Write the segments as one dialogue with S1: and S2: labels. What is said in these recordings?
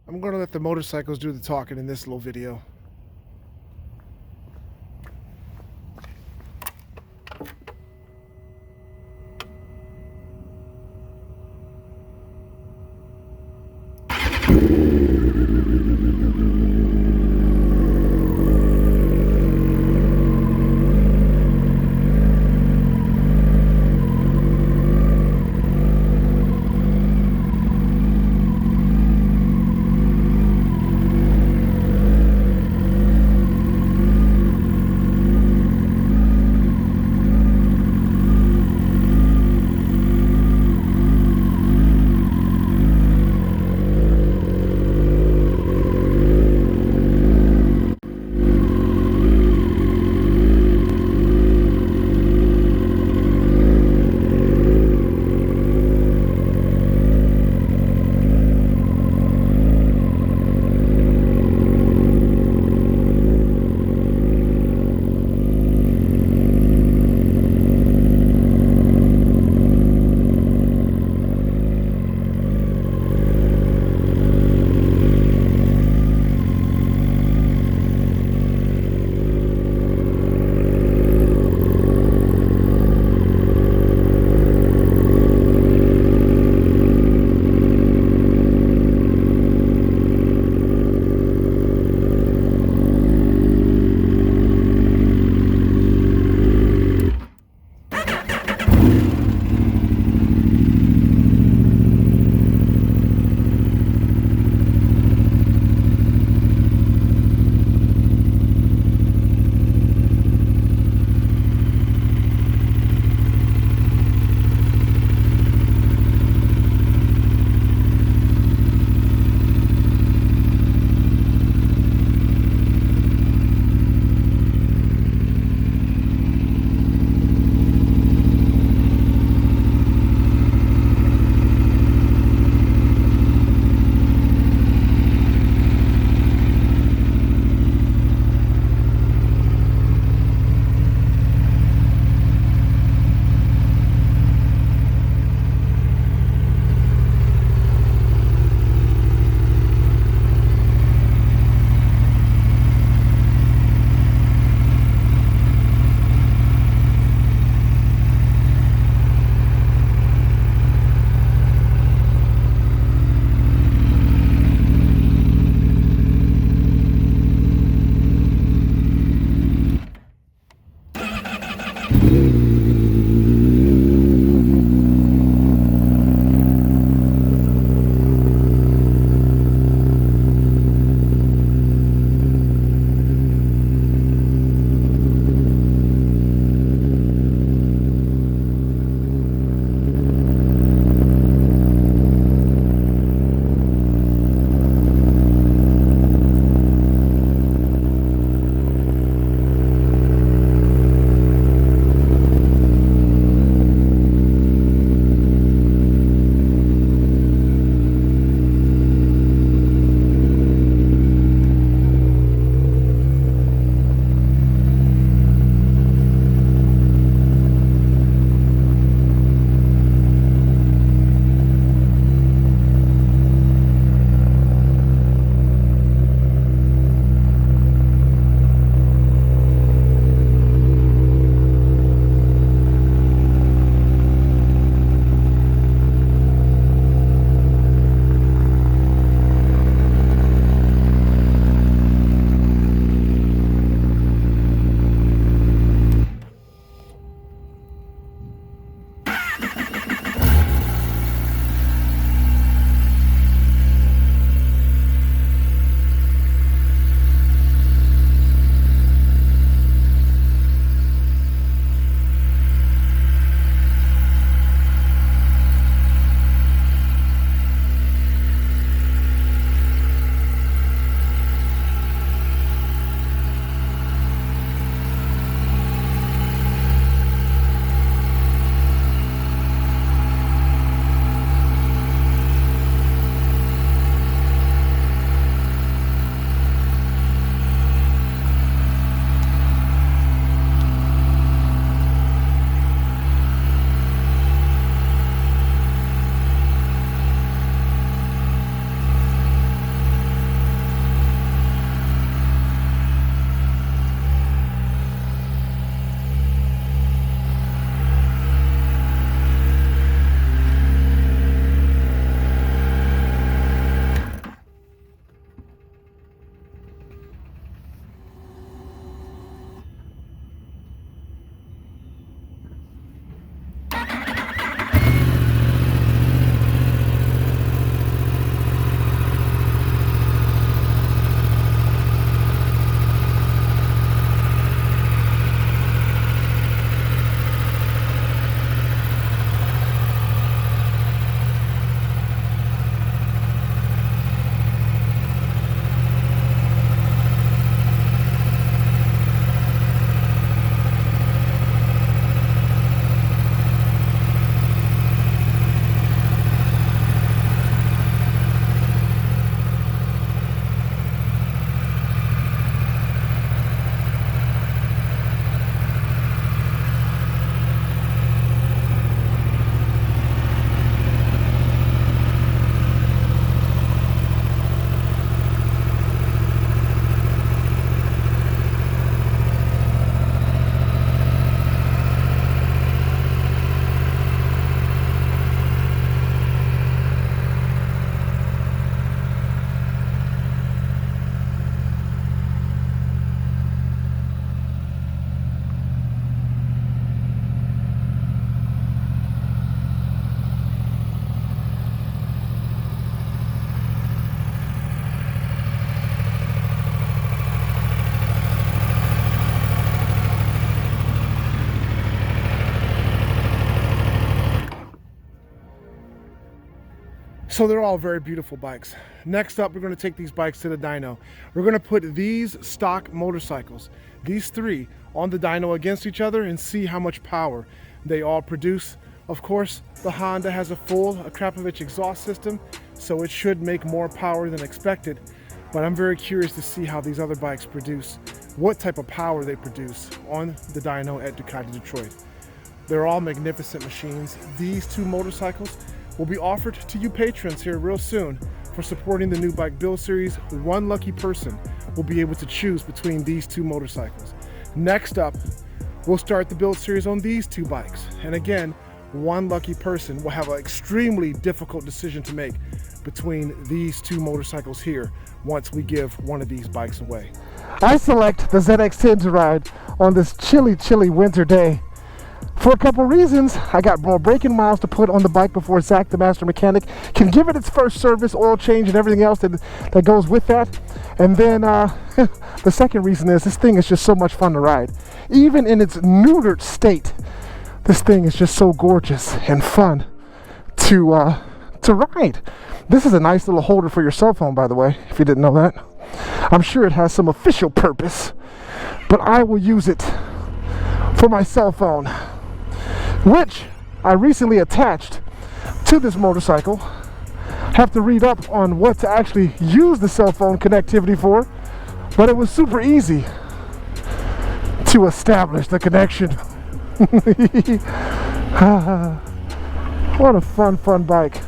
S1: I'm going to let the motorcycles do the talking in this little video. So they're all very beautiful bikes. Next up, we're going to take these bikes to the dyno. We're going to put these stock motorcycles, these three, on the dyno against each other and see how much power they all produce. Of course, the Honda has a full Akrapovic exhaust system, so it should make more power than expected. But I'm very curious to see how these other bikes produce, what type of power they produce on the dyno at Ducati Detroit. They're all magnificent machines. These two motorcycles will be offered to you patrons here real soon for supporting the new bike build series. One lucky person will be able to choose between these two motorcycles. Next up, we'll start the build series on these two bikes. And again, one lucky person will have an extremely difficult decision to make between these two motorcycles here once we give one of these bikes away.
S2: I select the ZX-10 to ride on this chilly winter day for a couple reasons. I got more braking miles to put on the bike before Zach, the master mechanic, can give it its first service, oil change, and everything else that goes with that. And then the second reason is this thing is just so much fun to ride. Even in its neutered state, this thing is just so gorgeous and fun to ride. This is a nice little holder for your cell phone, by the way, if you didn't know that. I'm sure it has some official purpose, but I will use it for my cell phone, which I recently attached to this motorcycle. Have to read up on what to actually use the cell phone connectivity for, but it was super easy to establish the connection. What a fun bike.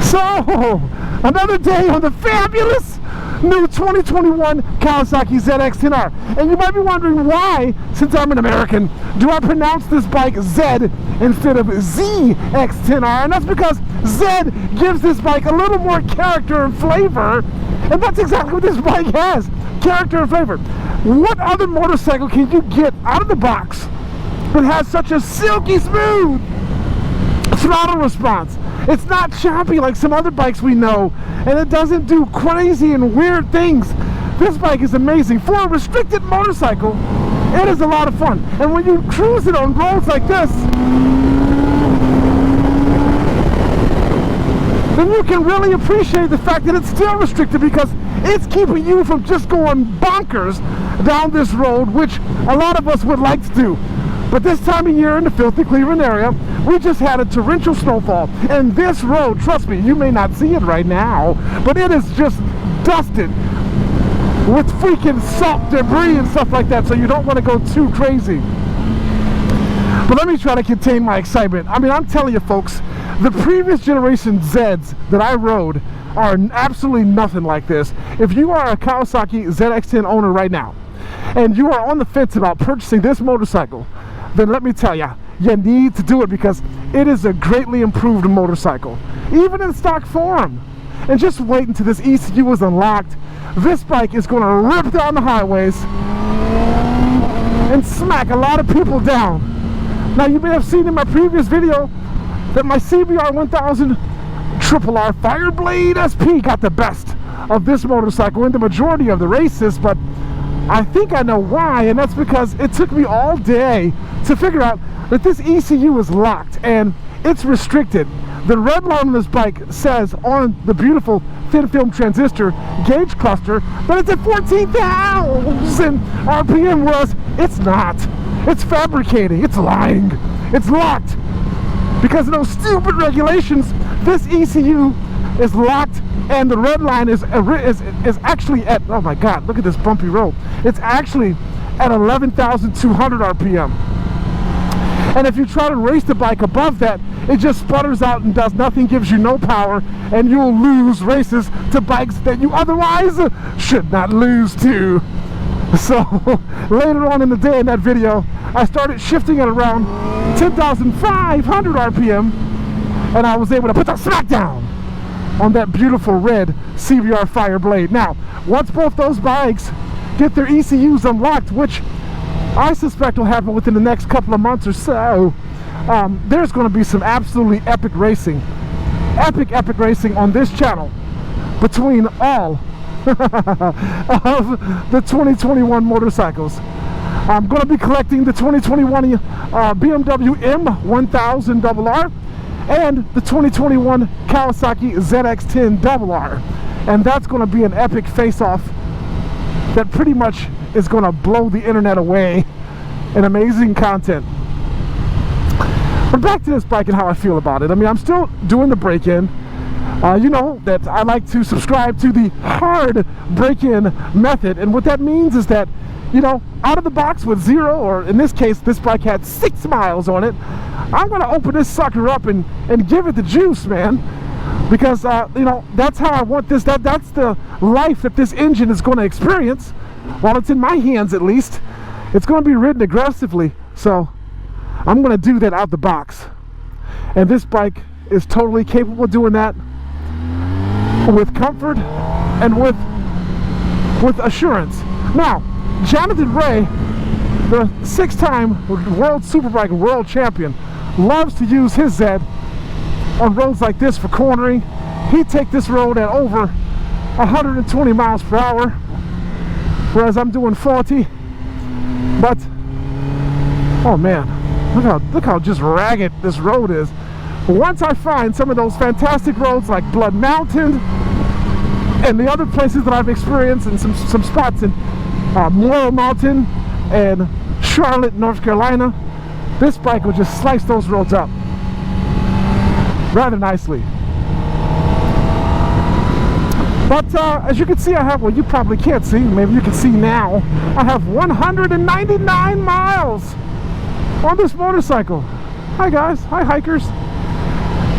S2: So, another day on the fabulous new 2021 Kawasaki ZX-10R. And you might be wondering why, since I'm an American, do I pronounce this bike Z instead of ZX-10R? And that's because Z gives this bike a little more character and flavor. And that's exactly what this bike has, character and flavor. What other motorcycle can you get out of the box that has such a silky smooth throttle response? It's not choppy like some other bikes we know, and it doesn't do crazy and weird things. This bike is amazing. For a restricted motorcycle, it is a lot of fun. And when you cruise it on roads like this, then you can really appreciate the fact that it's still restricted, because it's keeping you from just going bonkers down this road, which a lot of us would like to do. But this time of year in the filthy Cleveland area, we just had a torrential snowfall. And this road, trust me, you may not see it right now, but it is just dusted with freaking salt debris and stuff like that, so you don't want to go too crazy. But let me try to contain my excitement. I mean, I'm telling you folks, the previous generation Zeds that I rode are absolutely nothing like this. If you are a Kawasaki ZX-10 owner right now, and you are on the fence about purchasing this motorcycle, then let me tell you, you need to do it, because it is a greatly improved motorcycle, even in stock form. And just wait until this ECU is unlocked. This bike is going to rip down the highways and smack a lot of people down. Now, you may have seen in my previous video that my CBR 1000RR-R Fireblade SP got the best of this motorcycle in the majority of the races, but I think I know why, and that's because it took me all day to figure out that this ECU is locked and it's restricted. The red line on this bike says on the beautiful thin film transistor gauge cluster that it's at 14,000 RPM, whereas it's not. It's fabricating, it's lying, it's locked. Because of those stupid regulations, this ECU is locked, and the red line is actually at, oh my god, look at this bumpy road. It's actually at 11,200 RPM. And if you try to race the bike above that, it just sputters out and does nothing, gives you no power, and you'll lose races to bikes that you otherwise should not lose to. So later on in the day in that video, I started shifting it around 10,500 RPM, and I was able to put the smack down on that beautiful red CBR Fireblade. Now, once both those bikes get their ECUs unlocked, which I suspect will happen within the next couple of months or so, there's going to be some absolutely epic racing on this channel between all of the 2021 motorcycles. I'm going to be collecting the 2021 BMW M1000RR, and the 2021 Kawasaki ZX-10R. And that's going to be an epic face-off that pretty much is going to blow the internet away in amazing content. But back to this bike and how I feel about it. I mean, I'm still doing the break-in. You know that I like to subscribe to the hard break-in method, and what that means is that, you know, out of the box with 0, or in this case, this bike had 6 miles on it, I'm going to open this sucker up and give it the juice, man. Because, you know, that's how I want this. That's the life that this engine is going to experience. While it's in my hands, at least, it's going to be ridden aggressively. So I'm going to do that out the box. And this bike is totally capable of doing that with comfort and with assurance. Now, Jonathan Ray, the 6-time World Superbike World Champion, loves to use his Z on roads like this for cornering. He'd take this road at over 120 miles per hour, whereas I'm doing 40. But oh man, look how just ragged this road is. Once I find some of those fantastic roads like Blood Mountain and the other places that I've experienced, and some spots in Laurel Mountain and Charlotte, North Carolina, this bike will just slice those roads up rather nicely. But as you can see, I have, well, you probably can't see, maybe you can see now, I have 199 miles on this motorcycle. Hi guys, hi hikers.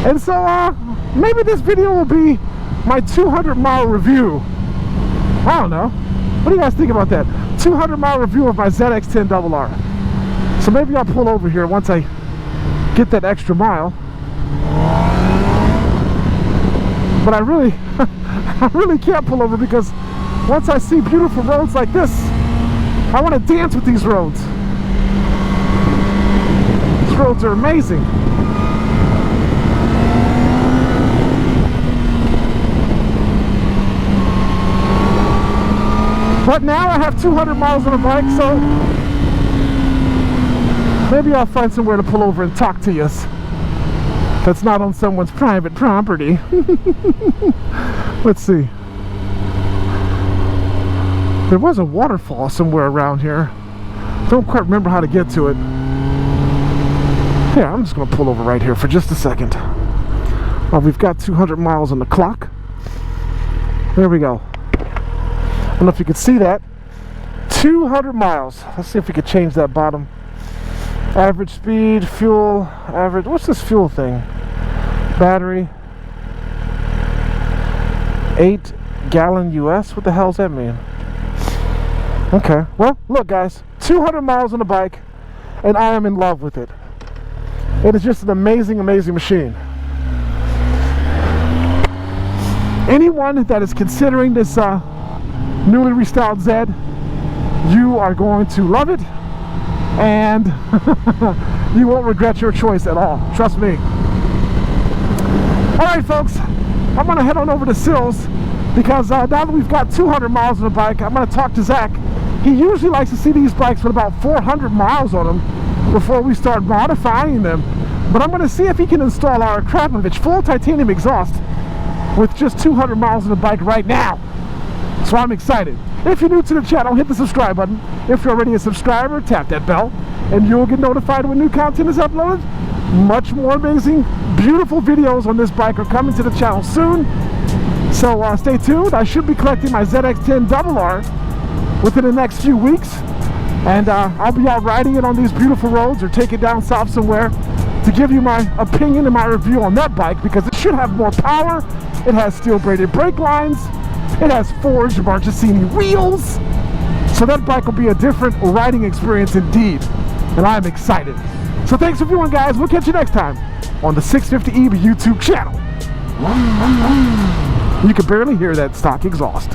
S2: And so maybe this video will be my 200-mile review. I don't know. What do you guys think about that? 200-mile review of my ZX-10R. So maybe I'll pull over here once I get that extra mile. But I really can't pull over, because once I see beautiful roads like this, I want to dance with these roads. These roads are amazing. But now I have 200 miles on a bike, so maybe I'll find somewhere to pull over and talk to you. That's not on someone's private property. Let's see. There was a waterfall somewhere around here. Don't quite remember how to get to it. Yeah, I'm just going to pull over right here for just a second. Well, we've got 200 miles on the clock. There we go. I don't know if you can see that. 200 miles. Let's see if we could change that bottom. Average speed, fuel, average. What's this fuel thing? Battery. 8 gallon US? What the hell does that mean? Okay. Well, look guys. 200 miles on the bike, and I am in love with it. It is just an amazing, amazing machine. Anyone that is considering this newly restyled Z, you are going to love it, and you won't regret your choice at all. Trust me. Alright folks, I'm going to head on over to Sills, because now that we've got 200 miles on the bike, I'm going to talk to Zach. He usually likes to see these bikes with about 400 miles on them before we start modifying them. But I'm going to see if he can install our Krapovich full titanium exhaust with just 200 miles on the bike right now. So I'm excited. If you're new to the channel, hit the subscribe button. If you're already a subscriber, tap that bell, and you'll get notified when new content is uploaded. Much more amazing, beautiful videos on this bike are coming to the channel soon. So stay tuned. I should be collecting my ZX-10R within the next few weeks. And I'll be out riding it on these beautiful roads, or take it down south somewhere to give you my opinion and my review on that bike, because it should have more power. It has steel braided brake lines. It has forged Marchesini wheels. So that bike will be a different riding experience indeed. And I'm excited. So thanks for viewing, guys. We'll catch you next time on the 650 EB YouTube channel. You can barely hear that stock exhaust.